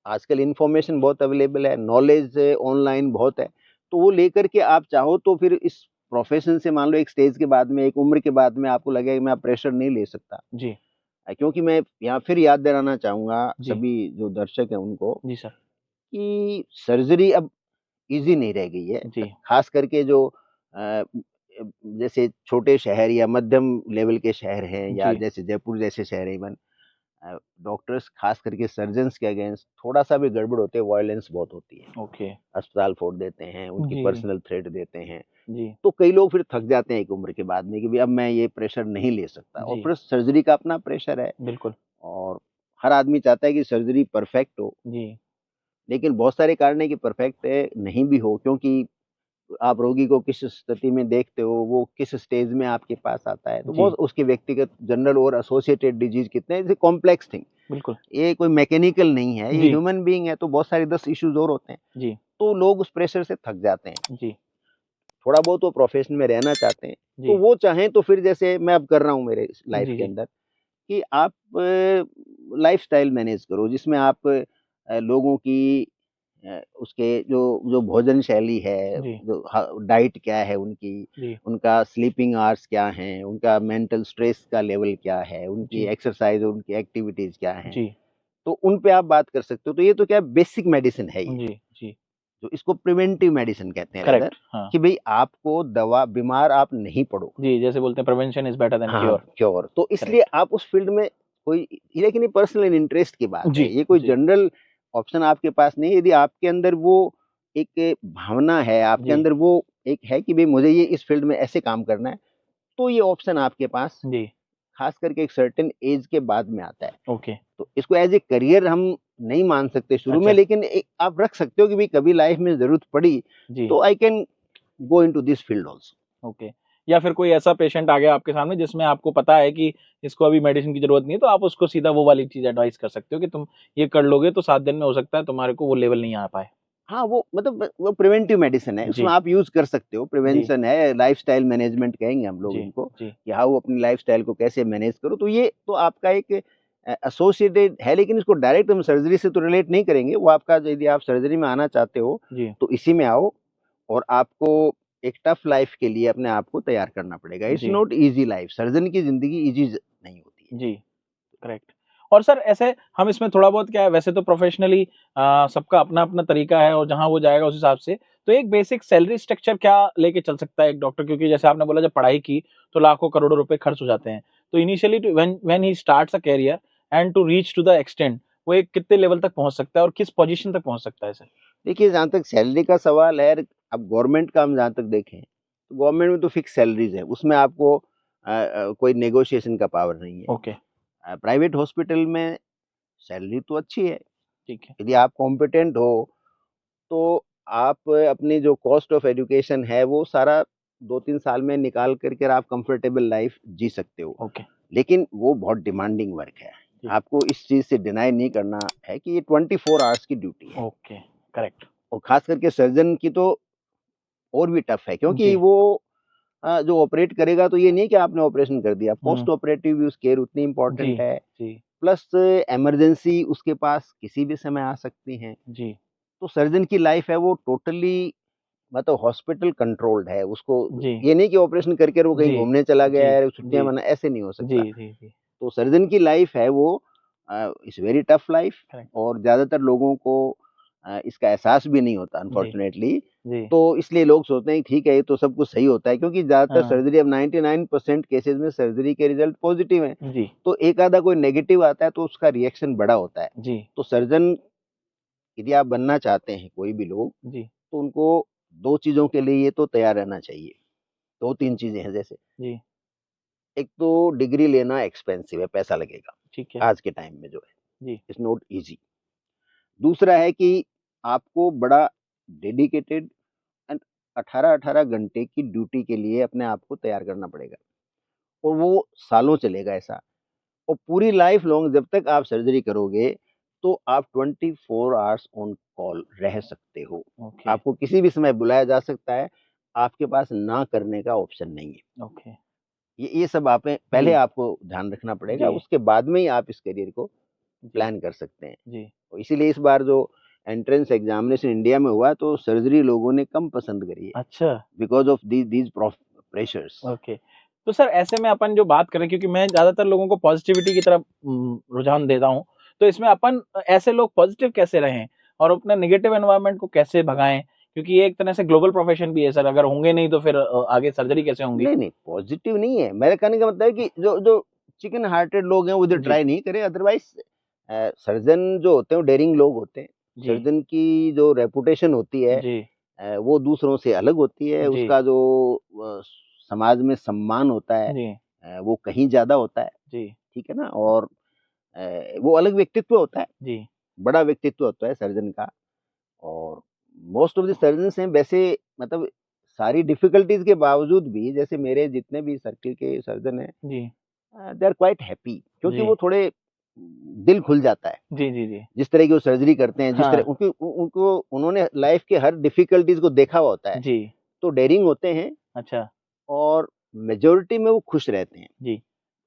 आजकल इन्फॉर्मेशन बहुत अवेलेबल है, नॉलेज ऑनलाइन बहुत है, तो वो लेकर के आप चाहो तो फिर इस प्रोफ़ेशन से मान लो एक स्टेज के बाद में, एक उम्र के बाद में आपको लगेगा कि मैं अब प्रेशर नहीं ले सकता। जी, क्योंकि मैं यहाँ फिर याद दिलाना चाहूँगा जी, सभी जो दर्शक हैं उनको जी सर। कि सर्जरी अब ईज़ी नहीं रह गई है। जी, ख़ास करके जो अ, जैसे छोटे शहर या मध्यम लेवल के शहर हैं या जी, जैसे जयपुर जैसे शहर हैं इवन डॉक्टर्स ख़ास करके सर्जन्स के अगेंस्ट थोड़ा-सा भी गड़बड़ होते है, वायलेंस बहुत होती है। ओके। अस्पताल फोड़ देते हैं, उनकी जी, जी, पर्सनल थ्रेट देते हैं। जी, तो कई लोग फिर थक जाते हैं एक उम्र के बाद में कि भई अब मैं ये प्रेशर नहीं ले सकता और जी, फिर सर्जरी का अपना प्रेशर है बिल्कुल। और हर आदमी चाहता है कि सर्जरी परफेक्ट हो, जी, लेकिन बहुत सारे कारण है कि परफेक्ट नहीं भी हो क्योंकि आप रोगी को किस स्थिति में देखते हो, वो किस स्टेज में आपके पास आता है, तो बहुत जी, उसके व्यक्तिगत जनरल और एसोसिएटेड डिजीज़ कितने हैं, कॉम्प्लेक्स थिंग। बिल्कुल। ये कोई मैकेनिकल नहीं है, ये जी, ह्यूमन बीइंग है तो बहुत सारे 10 इश्यूज़ और होते हैं। जी, तो लोग उस प्रेशर से थक जाते हैं। जी, थोड़ा बहुत वो प्रोफ़ेशन में रहना चाहते हैं, तो जी, वो चाहें तो फिर जैसे मैं अब कर रहा हूँ मेरे लाइफ़ जी, के जी, अंदर कि आप लाइफ़स्टाइल मैनेज करो जिसमें आप लोगों की उसके जो जो भोजन शैली है, जी, जो डाइट क्या है उनकी, जी, उनका स्लीपिंग आवर्स क्या हैं, उनका मेंटल स्ट्रेस का लेवल क्या है, उनकी जी, एक्सरसाइज़ और उनकी एक्टिविटीज़ क्या हैं, जी, तो उन पे आप बात कर सकते हो। तो ये तो क्या है बेसिक मेडिसिन है ये, जी, जी, जो इसको प्रिवेंटिव मेडिसिन कहते हैं रेदर करेक्ट, हाँ। कि भई आपको दवा बीमार आप नहीं पड़ो। जी, जैसे बोलते हैं प्रिवेंशन इज़ बेटर देन हाँ, क्योर। क्योर तो इसलिए करेक्ट। आप उस फ़ील्ड में कोई लेकिन ये पर्सनल इंटरेस्ट की बात जी, है। ये कोई जी, जनरल ऑप्शन आपके पास नहीं है। यदि आपके अंदर वो एक भावना है, आपके जी, अंदर वो एक है कि भई मुझे ये इस फ़ील्ड में ऐसे काम करना है, तो ये ऑप्शन आपके पास जी, ख़ास करके एक सर्टेन ऐज के बाद में आता है। ओके, तो इसको एज़ ए करियर हम नहीं मान सकते शुरू में अच्छा, लेकिन एक आप रख सकते हो कि भई कभी लाइफ़ में ज़रूरत पड़ी, जी, तो I can go into this field also. Okay. या फिर कोई ऐसा पेशेंट आ गया आपके सामने जिसमें आपको पता है कि इसको अभी मेडिसिन की ज़रूरत नहीं है, तो आप उसको सीधा वो वाली चीज़ एडवाइस कर सकते हो कि तुम ये कर लोगे तो 7 दिन में हो सकता है तुम्हारे को वो लेवल नहीं आ पाए। हाँ, वो मतलब वो प्रिवेंटिव मेडिसिन है, उसमें जी, आप यूज़ कर सकते हो, जी, प्रिवेंशन है, लाइफ़स्टाइल मैनेजमेंट कहेंगे हम लोग जी, इनको, जी, कि हाउ अपनी लाइफ़स्टाइल को कैसे मैनेज करो, तो ये तो आपका एक एसोसिएटेड है, लेकिन इसको डायरेक्ट हम सर्जरी से तो रिलेट नहीं करेंगे, वो आपका यदि आप सर्जरी में आना चाहते हो, जी, तो इसी में आओ और आपको एक टफ लाइफ़ के लिए अपने आप को तैयार करना पड़ेगा। इट्स जी, नॉट ईज़ी लाइफ़, सर्जन की ज़िंदगी ईज़ी नहीं होती है। जी। करेक्ट। और सर ऐसे हम इसमें थोड़ा बहुत क्या है वैसे तो प्रोफेशनली सबका अपना-अपना तरीका है और जहाँ वो जाएगा उस हिसाब से। तो एक बेसिक सैलरी स्ट्रक्चर क्या लेके चल सकता है एक डॉक्टर? क्योंकि जैसे आपने बोला जब पढ़ाई की तो लाखों करोड़ों रुपए खर्च हो जाते हैं। तो initially to when when he starts a career and to reach to the extent वो एक कितने लेवल तक पहुँच सकता है और किस पोज़ीशन तक पहुँच सकता है सर? देखिए, जहाँ तक सैलरी का सवाल है, अब गवर्नमेंट का हम जहाँ तक देखें, तो गवर्नमेंट में तो फिक्स सैलरीज़ है, उसमें आपको कोई नेगोशिएशन का पावर नहीं है। ओके, प्राइवेट हॉस्पिटल में सैलरी तो अच्छी है, ठीक है। यदि आप कॉम्पिटेंट हो, तो आप अपनी जो कॉस्ट ऑफ एजुकेशन है, वो सारा 2-3 साल में निकाल कर के आप कंफर्टेबल लाइफ़ जी सकते हो। ओके, लेकिन वो बहुत डिमांडिंग वर्क है। जी, आपको इस चीज़ से डिनाई नहीं करना है कि ये 24 आवर्स की ड्यूटी है ओके, करेक्ट। और ख़ास करके सर्जन की तो और भी टफ है क्योंकि जी, वो जो ऑपरेट करेगा तो ये नहीं कि आपने ऑपरेशन कर दिया, हुँ, पोस्ट ऑपरेटिव भी उस केयर उतनी जी, इम्पोर्टेंट है, जी, प्लस इमरजेंसी उसके पास किसी भी समय आ सकती हैं। जी, तो सर्जन की लाइफ़ है वो टोटली मतलब हॉस्पिटल कंट्रोल्ड है, उसको जी, ये नहीं कि ऑपरेशन करके वो कहीं जी, घूमने चला जी, गया है, छुट्टियाँ जी, मना ऐसे नहीं हो जी, सकता। जी, जी, तो सर्जन की लाइफ़ है वो it's very tough life correct. और ज़्यादातर लोगों को इसका एहसास भी नहीं होता जी, अनफॉर्चुनेटली। जी, तो इसलिए लोग सोचते हैं ठीक है ये तो सब कुछ सही होता है क्योंकि ज़्यादातर हाँ, सर्जरी अब 99% केसेज़ में सर्जरी के रिज़ल्ट पॉज़िटिव हैं। जी, तो एक आधा कोई नेगेटिव आता है तो उसका रिएक्शन बड़ा होता है। जी, तो सर्जन यदि आप बनना चाहते हैं कोई भी लोग, जी, तो उनको 2 चीज़ों के लिए तो तैयार रहना चाहिए। 2-3 चीज़ें हैं जैसे, जी, एक तो डिग्री लेना एक्सपेंसिव है, पैसा लगेगा, ठीक है, आज के टाइम में जो है, जी, इट्स नॉट ईज़ी। दूसरा है कि आपको बड़ा डेडिकेटेड एंड 18-18 घंटे की ड्यूटी के लिए अपने आप को तैयार करना पड़ेगा और वो सालों चलेगा ऐसा। और पूरी लाइफ लॉन्ग जब तक आप सर्जरी करोगे तो आप 24 आवर्स ऑन कॉल रह सकते हो। ओके, आपको किसी भी समय बुलाया जा सकता है, आपके पास ना करने का ऑप्शन नहीं है। ओके। ये सब आपे पहले जी, आपको ध्यान रखना पड़ेगा, जी, उसके बाद में ही आप इस करियर को जी, प्लान कर सकते हैं। जी। तो इसीलिए इस बार जो एंट्रेंस एग्ज़ामिनेशन इंडिया में हुआ तो सर्जरी लोगों ने कम पसंद करी है, अच्छा, because of these pressures. Okay. तो सर ऐसे में अपन जो बात करें, क्योंकि मैं ज़्यादातर लोगों को पॉज़िटिविटी की तरफ रुझान देता हूँ। तो इसमें अपन ऐसे लोग पॉज़िटिव कैसे रहें और अपने नेगेटिव एनवायरनमेंट को कैसे भगाएँ? क्योंकि ये एक तरह से ग्लोबल प्रोफ़ेशन भी है सर, अगर होंगे नहीं तो फिर आगे सर्जरी कैसे होंगी? नहीं, नहीं, पॉज़िटिव नहीं है। मेरे कहने का मतलब है कि जो जो चिकन हार्टेड लोग हैं, वो इधर जी, ट्राई नहीं करें, अदरवाइज़ सर्जन जो होते हैं, वो डेयरिंग लोग होते हैं। जी, सर्जन की जो रेपुटेशन होती है जी, वो दूसरों से अलग होती है, जी, उसका जो समाज में सम्मान होता है जी, वो कहीं ज़्यादा होता है, जी, ठीक है ना? और वो अलग व्यक्तित्व होता है, जी, बड़ा व्यक्तित्व होता है सर्जन का। और मोस्ट ऑफ द सर्जन्स हैं वैसे, मतलब सारी डिफ़िकल्टीज़ के बावजूद भी, जैसे मेरे जितने भी सर्किल के सर्जन हैं जी, दे आर क्वाइट हैप्पी, क्योंकि जी, वो थोड़े दिल खुल जाता है। जी, जी, जी। जिस तरह की वो सर्जरी करते हैं, जिस तरह हाँ, उनको उन्होंने लाइफ़ के हर डिफ़िकल्टीज़ को देखा हुआ होता है, जी, तो डेयरिंग होते हैं अच्छा, और मेजॉरिटी में वो खुश रहते हैं। जी,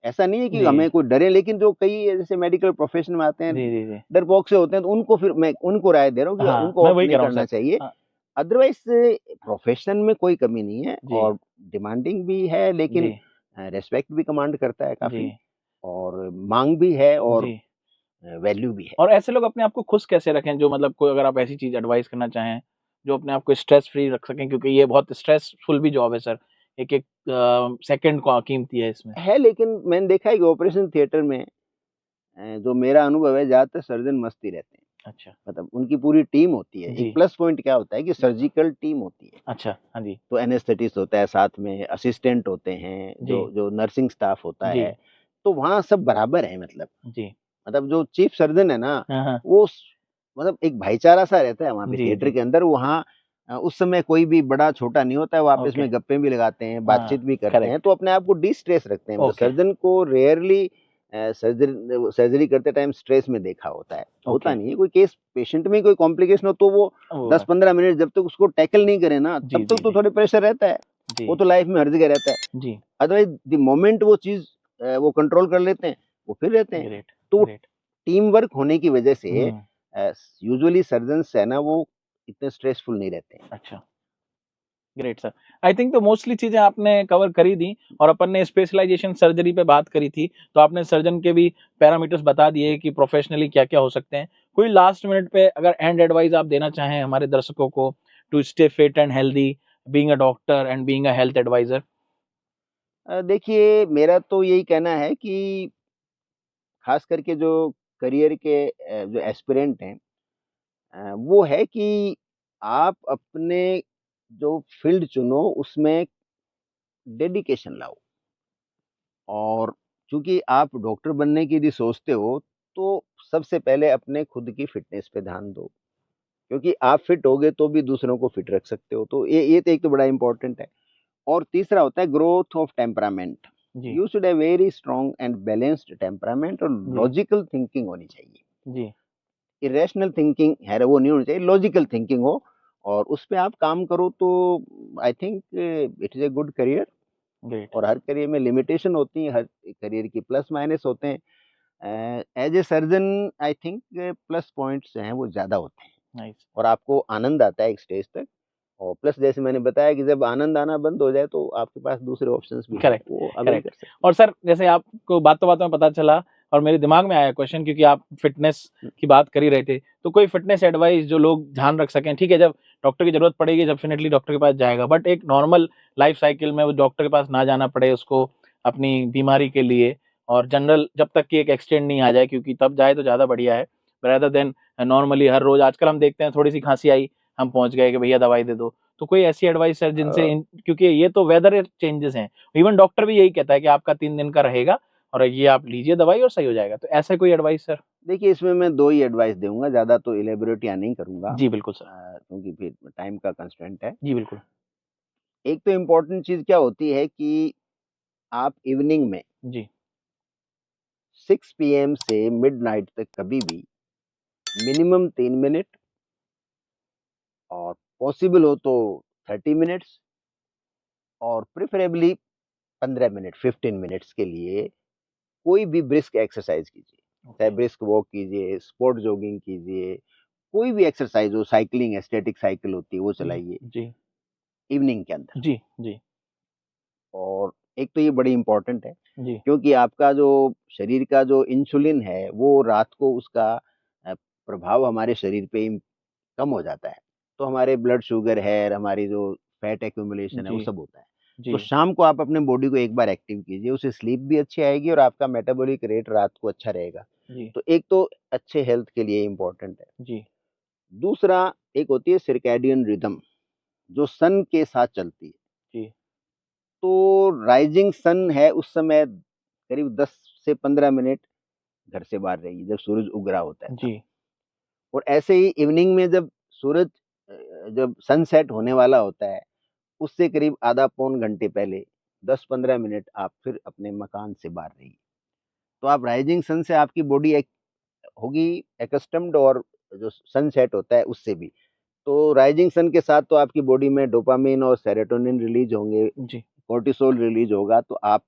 ऐसा नहीं है कि जी, हमें कोई डरे, लेकिन जो कई जैसे मेडिकल प्रोफ़ेशन में आते हैं, जी, जी, जी। डरपोक से होते हैं, तो उनको फिर मैं उनको राय दे रहा हूँ कि हाँ, उनको मैं ऑप्ट वही कह नहीं रहा हूँ करना सर। चाहिए। हाँ, अदरवाइज़ प्रोफ़ेशन में कोई कमी नहीं है जी, और डिमांडिंग भी है, लेकिन जी, रिस्पेक्ट भी कमांड करता है जी, काफ़ी, और माँग भी है, और जी। वैल्यू भी है। और ऐसे लोग अपने आप को खुश कैसे रखें, जो मतलब कोई अगर आप ऐसी चीज़ एडवाइस करना चाहें, जो अपने आप को स्ट्रेस फ्री रख सकें, क्योंकि ये बहुत स्ट्रेसफुल भी जॉब है सर। एक-एक सेकंड को कीमती है इसमें। लेकिन मैंने देखा है कि ऑपरेशन थिएटर में जो मेरा अनुभव है, ज़्यादातर सर्जन मस्त ही रहते हैं। अच्छा, मतलब उनकी पूरी टीम होती है। एक जी, प्लस पॉइंट क्या होता है कि सर्जिकल टीम होती है। अच्छा, हाँ जी, तो एनेस्थेटिस्ट होता है, साथ में असिस्टेंट होते हैं, जी, जो जो नर्सिंग स्टाफ होता जी, है, तो वहाँ सब बराबर हैं मतलब। जी। मतलब जो चीफ सर्जन है ना, हाँ, हाँ। वो स मतलब एक भाईचारा-सा रहता है वहाँ पे जी, थिएटर जी, के अंदर। वहाँ उस समय कोई भी बड़ा-छोटा नहीं होता है, वो आपस ओके, में गप्पे भी लगाते हैं, हाँ, बातचीत भी करते हैं, करेक्ट, तो अपने आप को डिस्ट्रेस रखते हैं। मतलब ओके, सर्जन को रेयरली सर्जरी करते टाइम स्ट्रेस में देखा होता है। ओके, होता नहीं है, कोई केस पेशेंट में कोई कॉम्प्लिकेशन हो तो वो वो है। 10-15 मिनट जब तक उसको टैकल नहीं करे ना, जी, तब तक जी, तो जी, थोड़े प्रेशर रहता है। जी, वो तो लाइफ में हर जगह रहता है। जी, अदरवाइज़ द मोमेंट वो चीज़ वो कंट्रोल कर लेते हैं, वो फिर रहते हैं। ग्रेट, तो ग्रेट। टीम वर्क होने की वजह से हुँ, यूजुअली सर्जन्स है ना, वो इतने स्ट्रेसफुल नहीं रहते हैं। अच्छा। Great sir. आई थिंक तो मोस्टली चीज़ें आपने कवर कर ही दी, और अपन ने स्पेशलाइज़ेशन सर्जरी पे बात करी थी, तो आपने सर्जन के भी पैरामीटर्स बता दिए कि प्रोफेशनली क्या-क्या हो सकते हैं। कोई लास्ट मिनट पे अगर एंड एडवाइस आप देना चाहें हमारे दर्शकों को to stay fit and healthy, being a doctor and being a health adviser? देखिए, मेरा तो यही कहना है कि ख़ास करके जो करियर के जो एस्पिरेंट हैं, वो है कि आप अपने जो फ़ील्ड चुनो, उसमें डेडिकेशन लाओ। और चूँकि आप डॉक्टर बनने की यदि सोचते हो, तो सबसे पहले अपने खुद की फ़िटनेस पे ध्यान दो। क्योंकि आप फिट होगे तो भी दूसरों को फिट रख सकते हो। तो ये तो एक तो बड़ा इम्पोर्टेंट है। और तीसरा होता है ग्रोथ ऑफ टेम्परामेंट। जी, you should have very strong and balanced temperament, और जी, लॉजिकल थिंकिंग होनी चाहिए। जी, इरेशनल थिंकिंग है वो नहीं होनी चाहिए, लॉजिकल थिंकिंग हो, और उस पे आप काम करो तो I think it is a good career. Great, और हर करियर में लिमिटेशन होती है, हर करियर की प्लस माइनस होते हैं। As a surgeon I think plus points हैं वो ज़्यादा होते हैं, नाइस। और आपको आनंद आता है एक स्टेज तक। और प्लस जैसे मैंने बताया कि जब आनंद आना बंद हो जाए तो आपके पास दूसरे ऑप्शंस भी हैं, करेक्ट, वो अवेल करेक्ट। कर सकते और सर जैसे आपको बातों-बातों में पता चला और मेरे दिमाग में आया क्वेश्चन, क्योंकि आप फ़िटनेस हैं। की बात कर ही रहे थे, तो कोई फ़िटनेस एडवाइस जो लोग ध्यान रख सकें, ठीक है, जब डॉक्टर की ज़रूरत पड़ेगी डेफ़िनिटली डॉक्टर के पास जाएगा, बट एक नॉर्मल लाइफ़ साइकिल में वो डॉक्टर के पास ना जाना पड़े उसको अपनी बीमारी के लिए, और जनरल जब तक कि एक एक्सटेंड नहीं आ जाए, क्योंकि तब जाए तो ज़्यादा बढ़िया है, रेदर देन नॉर्मली हर रोज़ आजकल हम देखते हैं थोड़ी-सी खाँसी आई, हम पहुँच गए कि भैया दवाई दे दो। तो कोई ऐसी एडवाइस सर जिनसे अ, इन, क्योंकि ये तो वेदर चेंजेज़ हैं। इवन डॉक्टर भी यही कहता है कि आपका 3 दिन का रहेगा और ये आप लीजिए दवाई और सही हो जाएगा। तो ऐसा कोई एडवाइस सर? देखिए, इसमें मैं 2 ही एडवाइस दूँगा, ज़्यादा तो इलैबोरेट यहाँ नहीं करूँगा, जी, बिल्कुल सर। क्योंकि फिर टाइम का कंस्ट्रेंट है। जी, बिल्कुल। एक तो इम्पोर्टेंट चीज़ क्या होती है कि आप इवनिंग में जी, 6 पीएम से मिडनाइट तक कभी भी मिनिमम 3 मिनट और पॉसिबल हो तो 30 मिनट्स और प्रेफरेबली 15 मिनट 15 मिनट्स के लिए कोई भी ब्रिस्क एक्सरसाइज कीजिए, चाहे ब्रिस्क वॉक कीजिए, स्पोर्ट जॉगिंग कीजिए, कोई भी एक्सरसाइज हो, साइकिलिंग, स्टैटिक साइकिल होती है वो चलाइए जी इवनिंग के अंदर। जी जी और एक तो ये बड़ी इंपॉर्टेंट है जी क्योंकि आपका जो शरीर का जो इंसुलिन है वो रात को उसका प्रभाव हमारे शरीर पे कम हो जाता है, तो हमारे ब्लड शुगर है, हमारी जो फैट एक्यूमुलेशन है वो जी सब होता है। तो जी शाम को आप अपने बॉडी को एक बार एक्टिव कीजिए, उससे स्लीप भी अच्छी आएगी और आपका मेटाबॉलिक रेट रात को अच्छा रहेगा। जी तो एक तो अच्छे हेल्थ के लिए इम्पोर्टेंट है। जी दूसरा एक होती है सर्कैडियन रिदम जो सन के साथ चलती है। जी तो राइजिंग सन है उस समय करीब 10 से 15 मिनट घर से बाहर रहिए जब सूरज उग रहा होता है तब। जी और ऐसे ही इवनिंग में जब सूरज जब सनसेट होने वाला होता है उससे करीब आधा पौन घंटे पहले 10-15 मिनट आप फिर अपने मकान से बाहर रहिए। तो आप राइजिंग सन से आपकी बॉडी एक होगी एकस्टम्ड और जो सनसेट होता है उससे भी। तो राइजिंग सन के साथ तो आपकी बॉडी में डोपामिन और सेरोटोनिन रिलीज होंगे, जी कोर्टिसोल रिलीज होगा, तो आप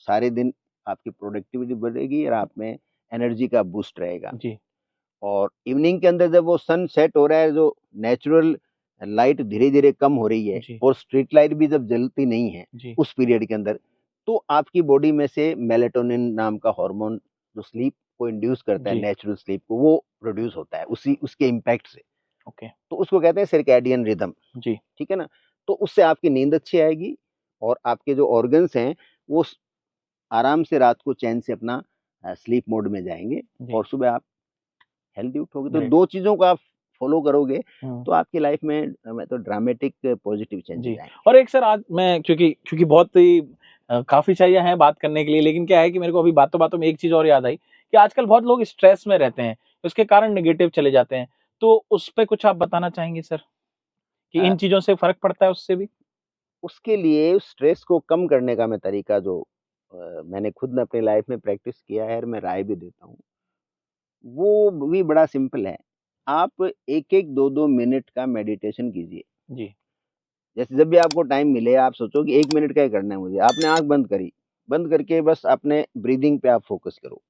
सारे दिन आपकी प्रोडक्टिविटी बढ़ेगी और आप में एनर्जी का बूस्ट रहेगा। जी और इवनिंग के अंदर जब वो सन सेट हो रहा है, जो नेचुरल लाइट धीरे-धीरे कम हो रही है जी और स्ट्रीट लाइट भी जब जलती नहीं है जी उस पीरियड के अंदर, तो आपकी बॉडी में से मेलाटोनिन नाम का हार्मोन जो स्लीप को इंड्यूस करता है, जी नेचुरल स्लीप को, वो प्रोड्यूस होता है उसी उसके इम्पैक्ट से। ओके तो उसको कहते हैं सर्कैडियन रिदम, जी ठीक है ना? तो उससे आपकी नींद अच्छी आएगी और आपके जो ऑर्गन्स हैं वो आराम से रात को चैन से अपना स्लीप मोड में जाएँगे जी और सुबह आप हेल्दी उठोगे। तो ग्रेट 2 चीज़ों को आप फ़ॉलो करोगे हम्म तो आपकी लाइफ़ में तो ड्रामेटिक पॉज़िटिव जी चेंजेज़ आएँगे। और एक सर आज मैं क्योंकि क्योंकि बहुत ही काफी चाहिए हैं बात करने के लिए लेकिन क्या है कि मेरे को अभी बातों बातों में एक चीज और याद आई कि आजकल बहुत लोग स्ट्रेस में रहते हैं उसके कारण नेगेटिव चले जाते हैं तो उस पे कुछ आप बताना चाहेंगे सर कि अ, इन चीजों से फर्क पड़ता है उससे भी उसके लिए स्ट्रेस को कम करने का मैं तरीका जो मैंने खुद ने अपनी लाइफ़ में प्रैक्टिस किया है और मैं राय भी देता हूँ, वो भी बड़ा सिंपल है। आप 1-1, 2-2 मिनट का मेडिटेशन कीजिए। जी जैसे जब भी आपको टाइम मिले आप सोचो कि 1 मिनट का ही करना है मुझे, आपने आँख बंद करी, बंद करके बस अपने ब्रीथिंग पे आप फ़ोकस करो।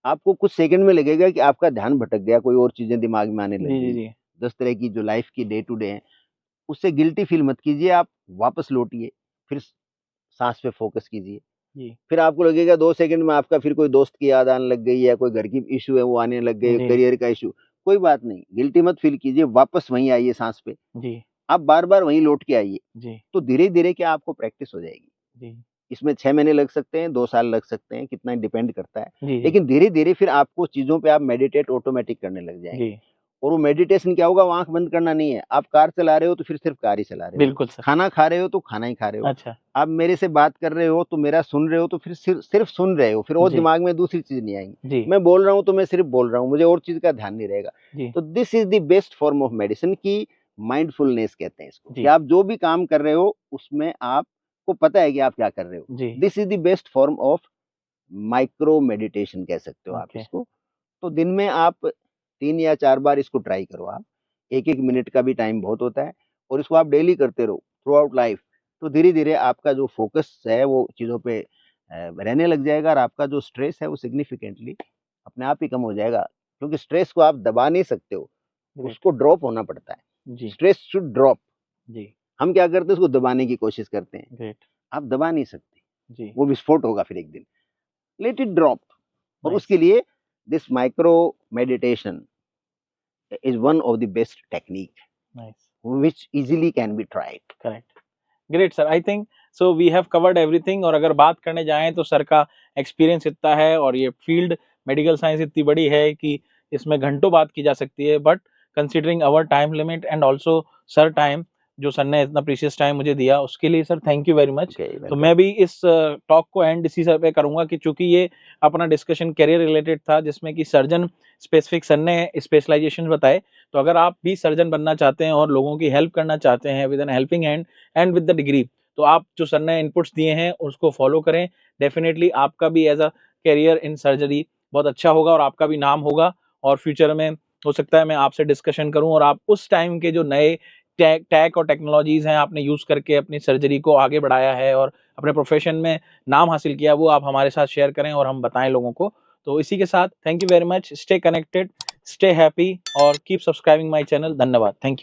आपको कुछ सेकंड में लगेगा कि आपका ध्यान भटक गया, कोई और चीज़ें दिमाग में आने लग जी जी गई। जी 10 तरह की जो लाइफ़ की डे टू डे है, उससे गिल्टी फ़ील मत कीजिए, आप वापस लौटिए, फिर साँस पे फ़ोकस कीजिए। जी फिर आपको लगेगा 2 सेकंड में आपका फिर कोई दोस्त की याद आने लग गई या कोई घर की इश्यू है वो आने लग गए, जी करियर का इश्यू, कोई बात नहीं, गिल्टी मत फ़ील कीजिए, वापस वहीं आइए साँस पे। जी आप बार-बार वहीं लौट के आइए, जी तो धीरे-धीरे क्या आपको प्रैक्टिस हो जाएगी। जी इसमें 6 महीने लग सकते हैं, 2 साल लग सकते हैं, कितना डिपेंड करता है। जी जी लेकिन धीरे-धीरे फिर आपको चीज़ों पे आप मेडिटेट ऑटोमैटिक करने लग जी जाएँगे। और वो मेडिटेशन क्या होगा, वो आँख बंद करना नहीं है। आप कार चला रहे हो तो फिर सिर्फ़ कार ही चला रहे हो। बिल्कुल सर खाना खा रहे हो तो खाना ही खा रहे हो। अच्छा आप मेरे से बात कर रहे हो तो मेरा सुन रहे हो तो फिर सिर्फ़ सुन रहे हो, फिर और जी दिमाग में दूसरी चीज़ नहीं आएँगी। जी मैं बोल रहा हूँ तो मैं सिर्फ़ बोल रहा हूँ, मुझे और चीज़ का ध्यान नहीं रहेगा। जी तो this is the best form of medicine कि माइंडफुलनेस कहते हैं इसको, कि जी आप जो भी काम कर रहे हो उसमें आपको पता है कि आप क्या कर रहे हो। जी this is the best form of micro meditation कह सकते हो आप ओके इसको। तो दिन में आप 3 या 4 बार इसको ट्राई करो आप। 1-1 मिनट का भी टाइम बहुत होता है और इसको आप डेली करते रहो थ्रू आउट लाइफ। तो धीरे-धीरे आपका जो फ़ोकस है वो चीज़ों पे रहने लग जाएगा और आपका जो स्ट्रेस है वो सिग्निफिकेंटली अपने आप ही कम हो जाएगा। क्योंकि स्ट्रेस को आप दबा नहीं सकते हो, ग्रेट उसको ड्रॉप होना पड़ता है। जी स्ट्रेस शुड ड्रॉप। जी हम क्या करते हैं उसको दबाने की कोशिश करते हैं। ग्रेट आप दबा नहीं सकते, जी वो विस्फोट होगा फिर एक दिन। Let it drop. और उसके नाइस लिए this micro meditation is one of the best technique nice which easily can be tried. Correct great sir I think so we have covered everything और अगर बात करने जाएं तो सर का एक्सपीरियंस इतना है और ये फील्ड मेडिकल साइंस इतनी बड़ी है कि इसमें घंटों बात की जा सकती है but considering our time limit and also sir time जो सर ने इतना प्रीशियस टाइम मुझे दिया उसके लिए sir thank you very much Okay, तो welcome. मैं भी इस टॉक को एंड इसी सर पे करूंगा कि चूंकि ये अपना डिस्कशन करियर रिलेटेड था जिसमें कि सर्जन स्पेसिफिक सर ने स्पेशलाइजेशन बताए तो अगर आप भी सर्जन बनना चाहते हैं और लोगों की हेल्प करना चाहते हैं with an helping hand and with the degree तो आप जो सर ने इनपुट्स दिए हैं उसको फॉलो करें डेफिनेटली आपका भी as a career in surgery बहुत अच्छा होगा और आपका भी नाम होगा, और फ्यूचर में हो सकता है मैं आपसे डिस्कशन करूं और आप उस टाइम के जो नए टैक और टेक्नोलॉजीज हैं आपने यूज करके अपनी सर्जरी को आगे बढ़ाया है और अपने प्रोफेशन में नाम हासिल किया, वो आप हमारे साथ शेयर करें और हम बताएं लोगों को। तो इसी के साथ thank you very much, stay connected, stay happy और कीप सब्सक्राइबिंग माय चैनल। धन्यवाद, थैंक यू।